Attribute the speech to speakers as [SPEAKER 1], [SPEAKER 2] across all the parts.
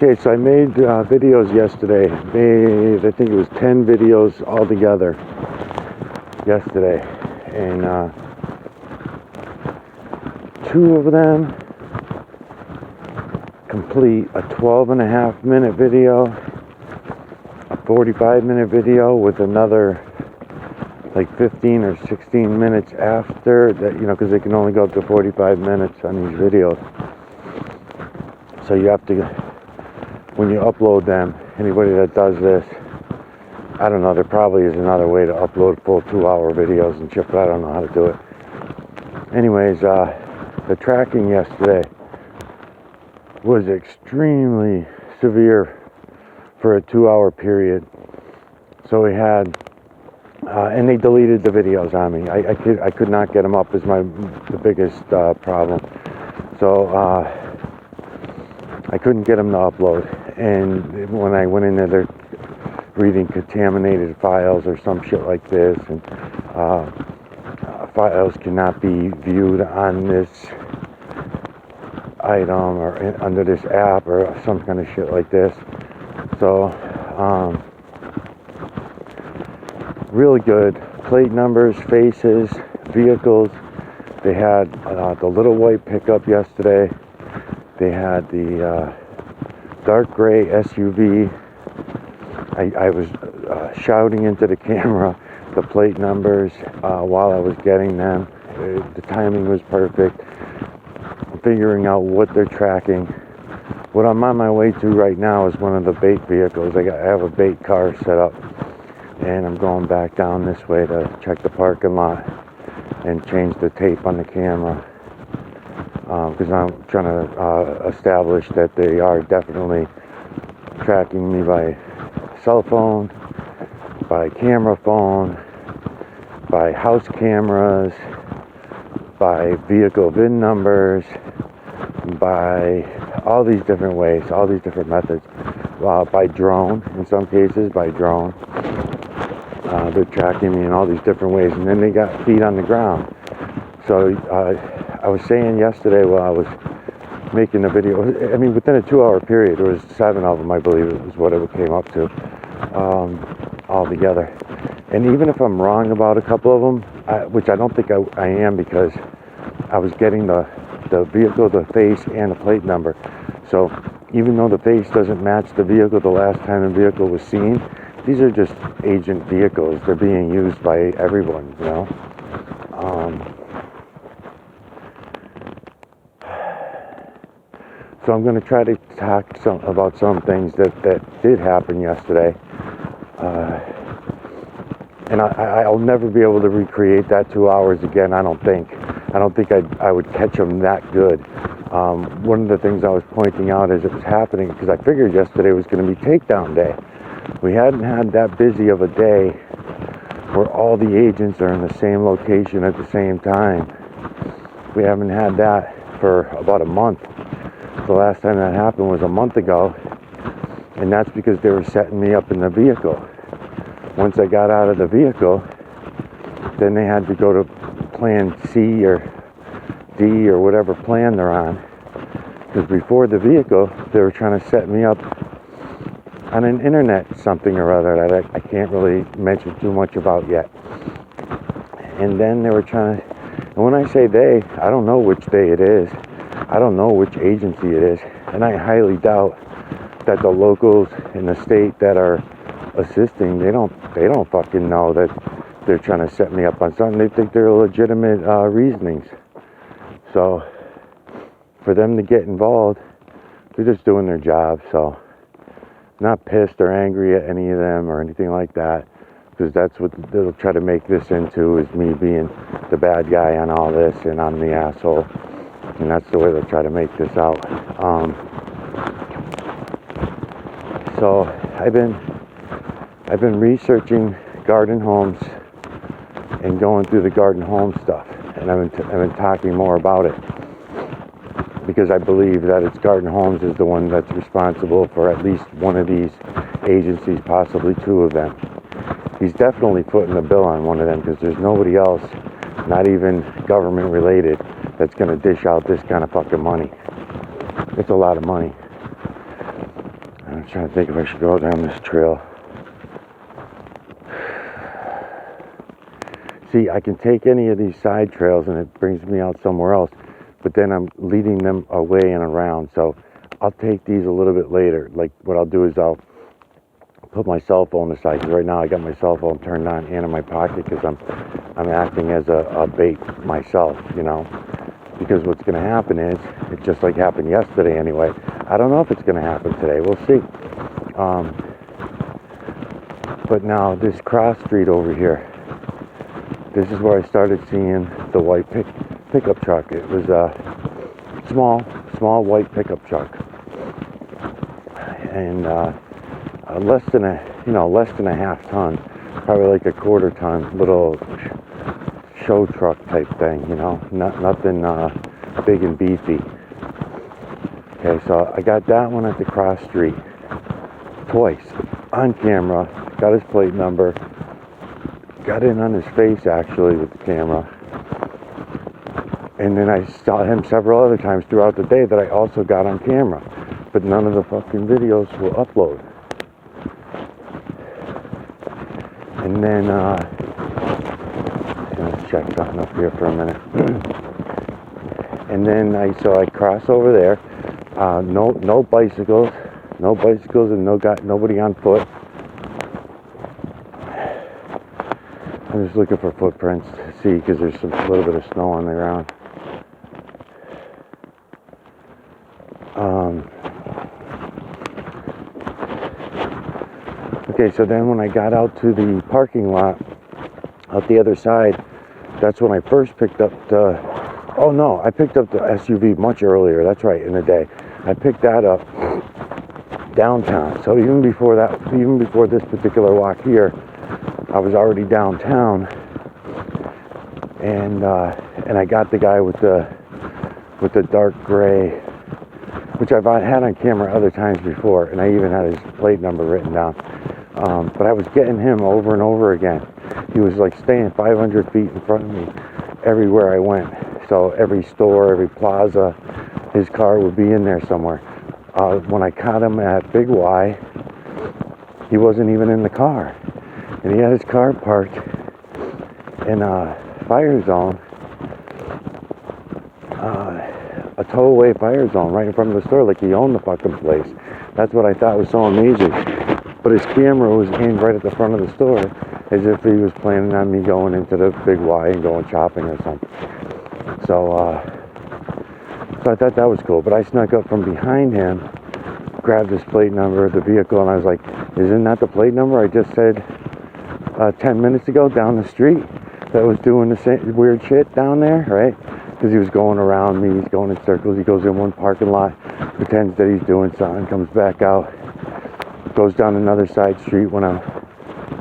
[SPEAKER 1] Okay, so I made videos yesterday. I think it was 10 videos altogether yesterday. And 2 of them complete: a 12.5-minute video, a 45-minute video with another like 15 or 16 minutes after that, because they can only go up to 45 minutes on these videos. So you have to, when you upload them, anybody that does this, I don't know, there probably is another way to upload full 2-hour videos and shit, but I don't know how to do it. Anyways, the tracking yesterday was extremely severe for a 2-hour period. So we had, and they deleted the videos on me. I could not get them up, is the biggest problem. So I couldn't get them to upload. And when I went in there, they're reading contaminated files or some shit like this, and files cannot be viewed on this item or under this app or some kind of shit like this. So really good plate numbers, faces, vehicles. They had the little white pickup yesterday. They had the dark gray SUV. I was shouting into the camera the plate numbers while I was getting them. The timing was perfect. I'm figuring out what they're tracking. What I'm on my way to right now is one of the bait vehicles. I have a bait car set up, and I'm going back down this way to check the parking lot and change the tape on the camera, because I'm trying to establish that they are definitely tracking me by cell phone, by camera phone, by house cameras, by vehicle VIN numbers, by all these different ways, all these different methods, by drone, in some cases, by drone. They're tracking me in all these different ways, and then they got feet on the ground. So I was saying yesterday while I was making the video, I mean, within a 2-hour period, there was 7 of them, I believe it was what it came up to, all together. And even if I'm wrong about a couple of them, which I don't think I am, because I was getting the vehicle, the face, and the plate number. So even though the face doesn't match the vehicle the last time the vehicle was seen, these are just agent vehicles. They're being used by everyone, So I'm going to try to talk about some things that did happen yesterday. And I'll never be able to recreate that 2 hours again, I don't think. I don't think I would catch them that good. One of the things I was pointing out as it was happening, because I figured yesterday was going to be takedown day. We hadn't had that busy of a day where all the agents are in the same location at the same time. We haven't had that for about a month. The last time that happened was a month ago, and that's because they were setting me up in the vehicle. Once I got out of the vehicle, then they had to go to plan C or D or whatever plan they're on, because before the vehicle, they were trying to set me up on an internet something or other that I can't really mention too much about yet. And then they were trying to, and when I say they, I don't know which they it is. I don't know which agency it is, and I highly doubt that the locals in the state that are assisting, they don't fucking know that they're trying to set me up on something. They think they're legitimate reasonings. So for them to get involved, they're just doing their job. So not pissed or angry at any of them or anything like that, because that's what they'll try to make this into, is me being the bad guy on all this and I'm the asshole. And that's the way they'll try to make this out. So I've been researching garden homes and going through the garden home stuff, and I've been talking more about it, because I believe that it's Garden Homes is the one that's responsible for at least one of these agencies, possibly 2 of them. He's definitely footing the bill on one of them, because there's nobody else, not even government related, that's going to dish out this kind of fucking money. It's a lot of money. I'm trying to think if I should go down this trail. See, I can take any of these side trails and it brings me out somewhere else, but then I'm leading them away and around. So I'll take these a little bit later. Like what I'll do is I'll put my cell phone aside, because right now I got my cell phone turned on and in my pocket because I'm acting as a bait myself, you know. Because what's going to happen is, it's just like happened yesterday anyway. I don't know if it's going to happen today. We'll see. But now this cross street over here, this is where I started seeing the white pickup truck. It was a small white pickup truck, and less than a half ton, probably like a quarter ton, little show truck type thing, you know, nothing big and beefy. Okay, so I got that one at the cross street twice on camera, got his plate number, got in on his face actually with the camera, and then I saw him several other times throughout the day that I also got on camera, but none of the fucking videos will upload. And then let's check something up here for a minute. And then I cross over there. No bicycles, and nobody on foot. I'm just looking for footprints to see, because there's a little bit of snow on the ground. Okay, so then when I got out to the parking lot out the other side, that's when I first picked up I picked up the SUV much earlier. That's right, in the day. I picked that up downtown. So even before this particular walk here, I was already downtown, and I got the guy with the dark gray, which I've had on camera other times before, and I even had his plate number written down. But I was getting him over and over again. He was like staying 500 feet in front of me everywhere I went. So every store, every plaza, his car would be in there somewhere. When I caught him at Big Y, he wasn't even in the car. And he had his car parked in a fire zone, a tow-away fire zone right in front of the store, like he owned the fucking place. That's what I thought was so amazing. But his camera was aimed right at the front of the store, as if he was planning on me going into the Big Y and going shopping or something. So I thought that was cool. But I snuck up from behind him, grabbed his plate number, the vehicle, and I was like, isn't that the plate number I just said 10 minutes ago down the street that was doing the same weird shit down there, right? Because he was going around me, he's going in circles, he goes in one parking lot, pretends that he's doing something, comes back out, goes down another side street when I'm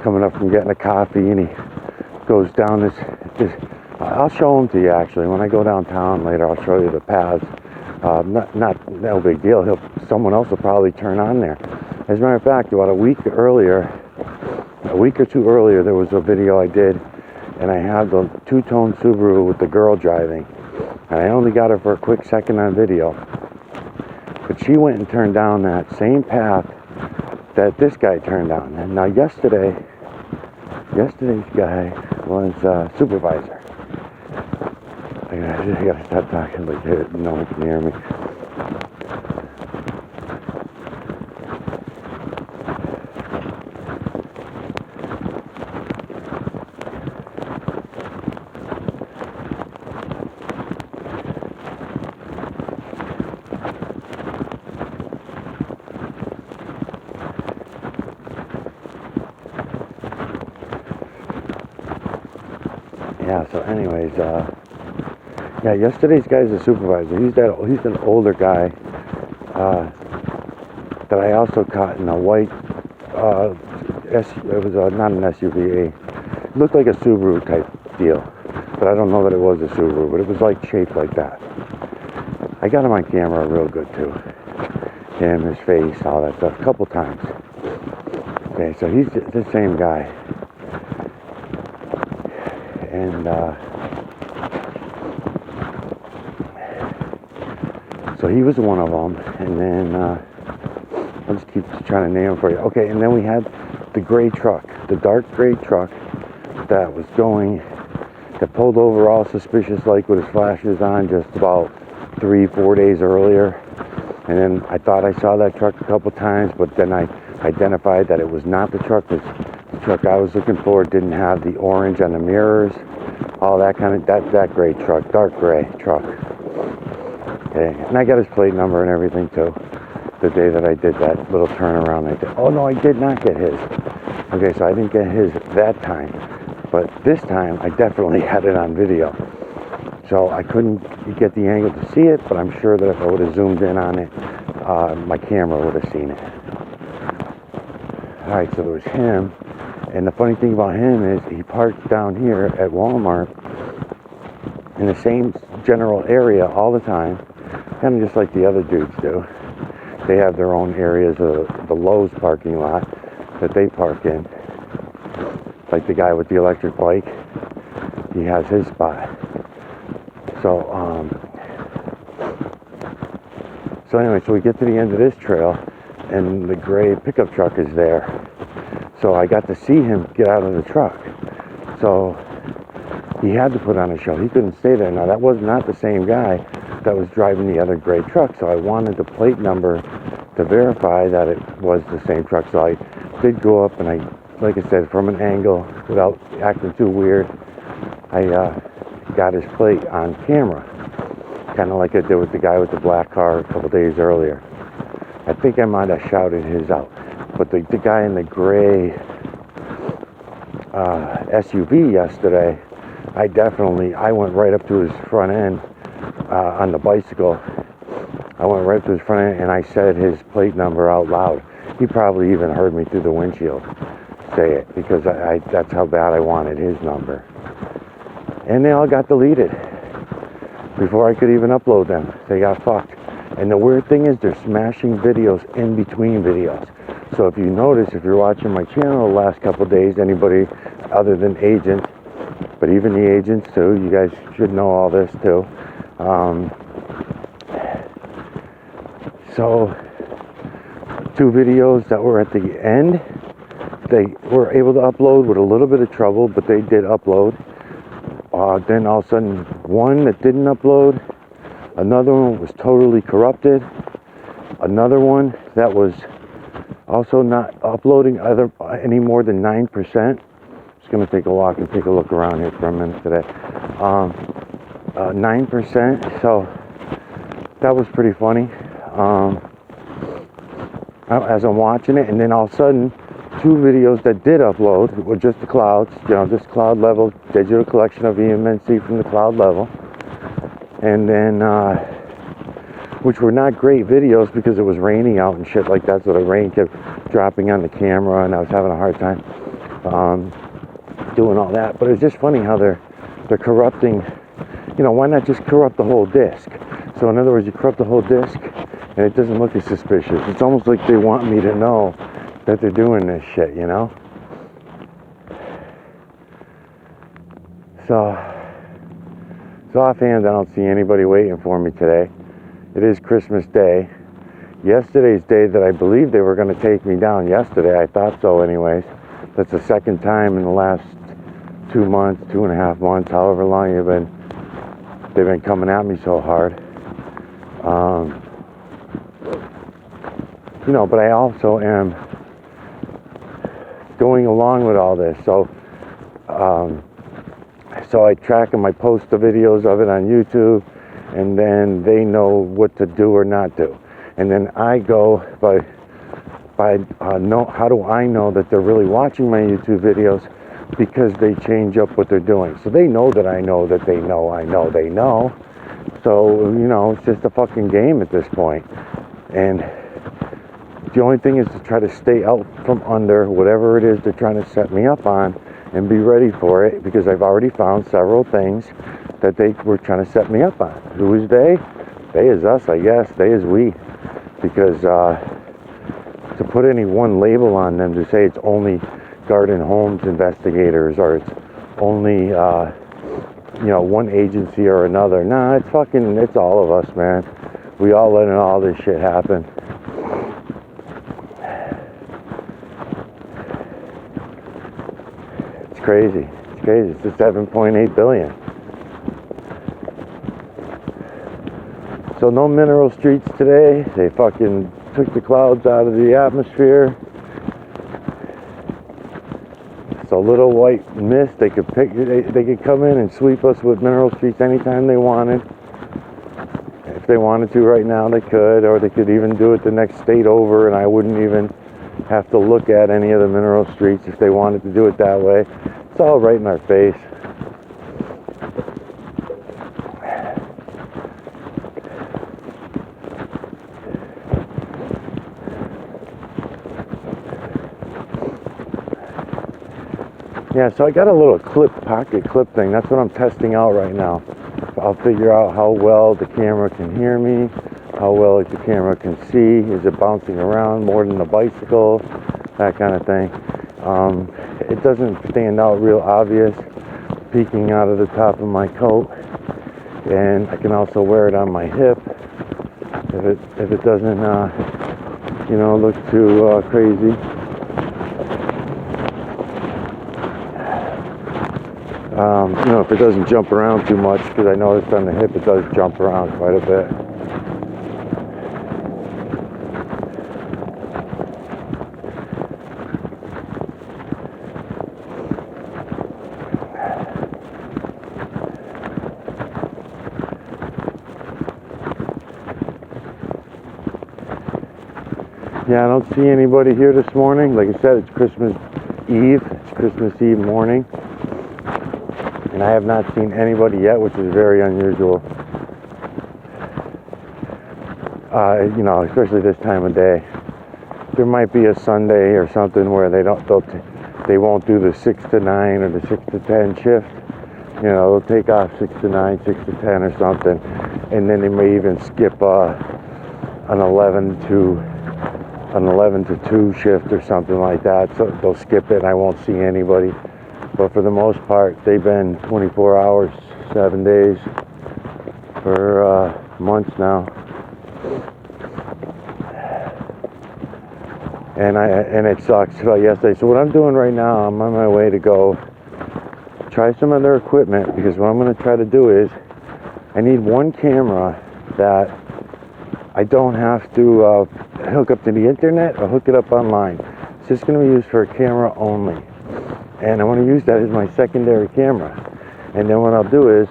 [SPEAKER 1] coming up from getting a coffee, and he goes down this I'll show him to you actually. When I go downtown later, I'll show you the paths. Not no big deal. Someone else will probably turn on there. As a matter of fact, about a week or two earlier, there was a video I did, and I had the two-tone Subaru with the girl driving, and I only got her for a quick second on video, but she went and turned down that same path that this guy turned down. And now yesterday's guy was supervisor. I gotta stop talking like no one can hear me. Yeah, so anyways, yesterday's guy's a supervisor. He's an older guy that I also caught in a white, it was not an SUV, it looked like a Subaru type deal, but I don't know that it was a Subaru, but it was like shaped like that. I got him on camera real good too. Him, his face, all that stuff, a couple times. Okay, so he's the same guy. And so he was one of them, and then I'll just keep trying to name them for you. Okay, and then we had the gray truck, the dark gray truck that was going, that pulled over all suspicious like with his flashes on just about 3-4 days earlier. And then I thought I saw that truck a couple times, but then I identified that it was not the truck. The truck I was looking for didn't have the orange on the mirrors, all that kind of, that gray truck, dark gray truck. Okay, and I got his plate number and everything too. The day that I did that little turnaround, I did. Oh no, I did not get his. Okay, so I didn't get his that time, but this time I definitely had it on video. So I couldn't get the angle to see it, but I'm sure that if I would have zoomed in on it, my camera would have seen it. All right, so there was him, and the funny thing about him is he parked down here at Walmart in the same general area all the time, kind of just like the other dudes do. They have their own areas of the Lowe's parking lot that they park in. Like the guy with the electric bike, he has his spot. So anyway, so we get to the end of this trail, and the gray pickup truck is there. So I got to see him get out of the truck. So he had to put on a show. He couldn't stay there. Now, that was not the same guy that was driving the other gray truck. So I wanted the plate number to verify that it was the same truck. So I did go up, and I, like I said, from an angle, without acting too weird, I got his plate on camera. Kind of like I did with the guy with the black car a couple days earlier. I think I might have shouted his out. But the guy in the gray SUV yesterday, I went right up to his front end on the bicycle. I went right up to his front end and I said his plate number out loud. He probably even heard me through the windshield say it, because that's how bad I wanted his number. And they all got deleted before I could even upload them. They got fucked. And the weird thing is they're smashing videos in between videos. So if you notice, if you're watching my channel the last couple of days, anybody other than agents, but even the agents too, you guys should know all this too. So 2 videos that were at the end, they were able to upload with a little bit of trouble, but they did upload. Then all of a sudden, one that didn't upload, another one was totally corrupted, another one that was also not uploading any more than 9%. Just going to take a walk and take a look around here for a minute today. 9%, so that was pretty funny. As I'm watching it, and then all of a sudden, 2 videos that did upload were just the clouds, just cloud level, digital collection of EMNC from the cloud level. And then, which were not great videos because it was raining out and shit like that, so the rain kept dropping on the camera, and I was having a hard time doing all that. But it was just funny how they're corrupting, why not just corrupt the whole disc? So in other words, you corrupt the whole disc, and it doesn't look as suspicious. It's almost like they want me to know that they're doing this shit, So offhand, I don't see anybody waiting for me today. It is Christmas Day. Yesterday's day that I believe they were going to take me down yesterday. I thought so anyways. That's the second time in the last 2 months, 2.5 months, however long they've been coming at me so hard. But I also am going along with all this. So I track them, I post the videos of it on YouTube, and then they know what to do or not do. And then I go how do I know that they're really watching my YouTube videos? Because they change up what they're doing. So they know that I know that they know they know. So, it's just a fucking game at this point. And the only thing is to try to stay out from under whatever it is they're trying to set me up on and be ready for it, because I've already found several things that they were trying to set me up on. Who is they? They is us, I guess. They is we. Because to put any one label on them, to say it's only Garden Homes investigators, or it's only one agency or another. Nah, it's all of us, man. We all letting all this shit happen. crazy. It's crazy. It's just 7.8 billion. So no mineral streets today. They fucking took the clouds out of the atmosphere. So little white mist. They could come in and sweep us with mineral streets anytime they wanted. If they wanted to right now, they could, or they could even do it the next state over, and I wouldn't even have to look at any of the mineral streets if they wanted to do it that way. It's all right in our face. Yeah, so I got a little pocket clip thing. That's what I'm testing out right now. I'll figure out how well the camera can hear me, how well the camera can see. Is it bouncing around more than the bicycle? That kind of thing. It doesn't stand out real obvious peeking out of the top of my coat, and I can also wear it on my hip if it doesn't look too crazy. If it doesn't jump around too much, because I noticed on the hip it does jump around quite a bit. Yeah, I don't see anybody here this morning. Like I said, it's Christmas Eve. It's Christmas Eve morning. And I have not seen anybody yet, which is very unusual. Especially this time of day. There might be a Sunday or something where they won't do the 6 to 9 or the 6 to 10 shift. They'll take off 6 to 9, 6 to 10 or something, and then they may even skip an 11 to 2 shift or something like that. So they'll skip it and I won't see anybody. But for the most part, they've been 24 hours, 7 days for months now. And it sucks about yesterday. So what I'm doing right now, I'm on my way to go try some of their equipment, because what I'm going to try to do is I need one camera that I don't have to hook up to the internet or hook it up online. It's just going to be used for a camera only. And I want to use that as my secondary camera. And then what I'll do is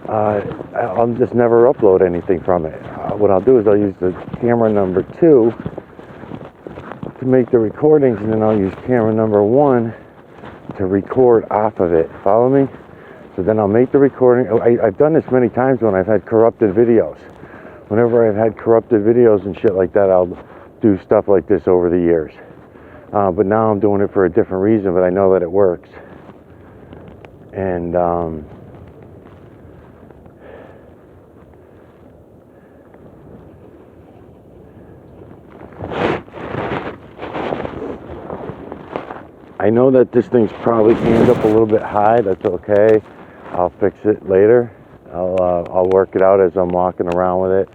[SPEAKER 1] I'll just never upload anything from it. What I'll do is I'll use the camera number 2 to make the recordings, and then I'll use camera number 1 to record off of it. Follow me? So then I'll make the recording. I've done this many times when I've had corrupted videos. Whenever I've had corrupted videos and shit like that, I'll do stuff like this over the years. But now I'm doing it for a different reason, but I know that it works. And I know that this thing's probably aimed up a little bit high. That's okay. I'll fix it later. I'll work it out as I'm walking around with it,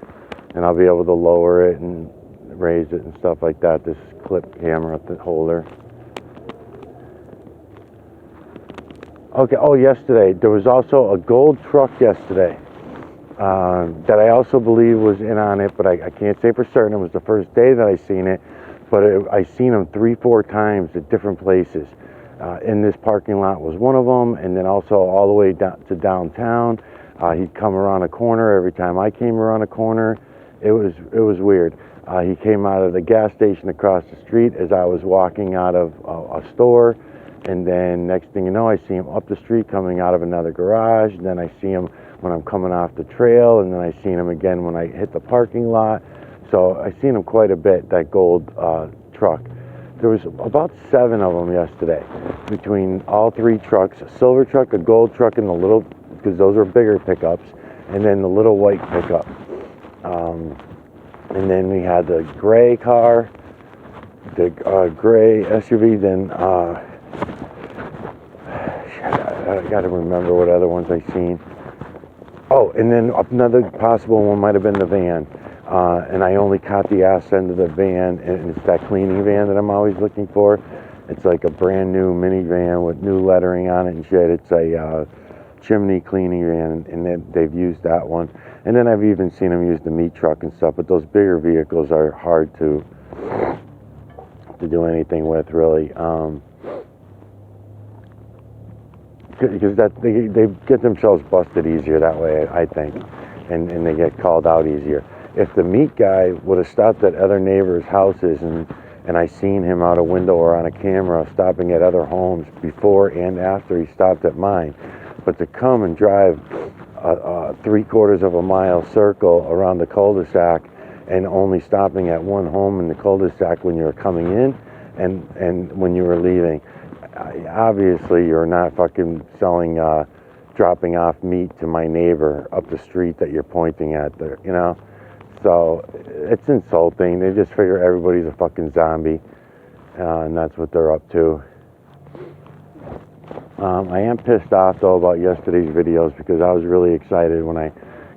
[SPEAKER 1] and I'll be able to lower it and raise it and stuff like that. This clip camera holder. Okay. Oh, yesterday there was also a gold truck yesterday that I also believe was in on it, but I can't say for certain. It was the first day that I seen it, but I seen him 3-4 times at different places. In this parking lot was one of them, and then also all the way down to downtown. He'd come around a corner every time I came around a corner. It was weird. He came out of the gas station across the street as I was walking out of a store, and then next thing you know, I see him up the street coming out of another garage, and then I see him when I'm coming off the trail, and then I seen him again when I hit the parking lot. So I seen him quite a bit, that gold truck. There was about 7 of them yesterday, between all 3 trucks: a silver truck, a gold truck, and the little, because those are bigger pickups, and then the little white pickup. And then we had the gray car, the gray SUV, then I gotta remember what other ones I seen. Oh, and then another possible one might have been the van. And I only caught the ass end of the van, and it's that cleaning van that I'm always looking for. It's like a brand new minivan with new lettering on it and shit. It's a chimney cleaning van, and they've used that one. And then I've even seen them use the meat truck and stuff. But those bigger vehicles are hard to do anything with, really, because they get themselves busted easier that way, I think, and they get called out easier. If the meat guy would have stopped at other neighbors' houses and I seen him out a window or on a camera stopping at other homes before and after he stopped at mine, but to come and drive a 3/4 of a mile circle around the cul-de-sac and only stopping at one home in the cul-de-sac when you were coming in and when you were leaving, obviously you're not fucking selling dropping off meat to my neighbor up the street that you're pointing at there, you know. So it's insulting. They just figure everybody's a fucking zombie, and that's what they're up to. I am pissed off though about yesterday's videos because I was really excited when I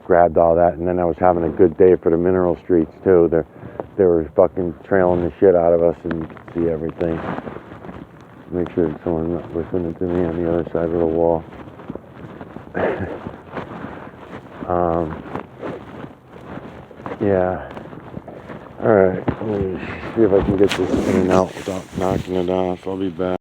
[SPEAKER 1] grabbed all that, and then I was having a good day for the mineral streets too. They were fucking trailing the shit out of us, and you could see everything. Make sure that someone's not listening to me on the other side of the wall. Yeah. Alright, let me see if I can get this in and out without knocking it off. I'll be back.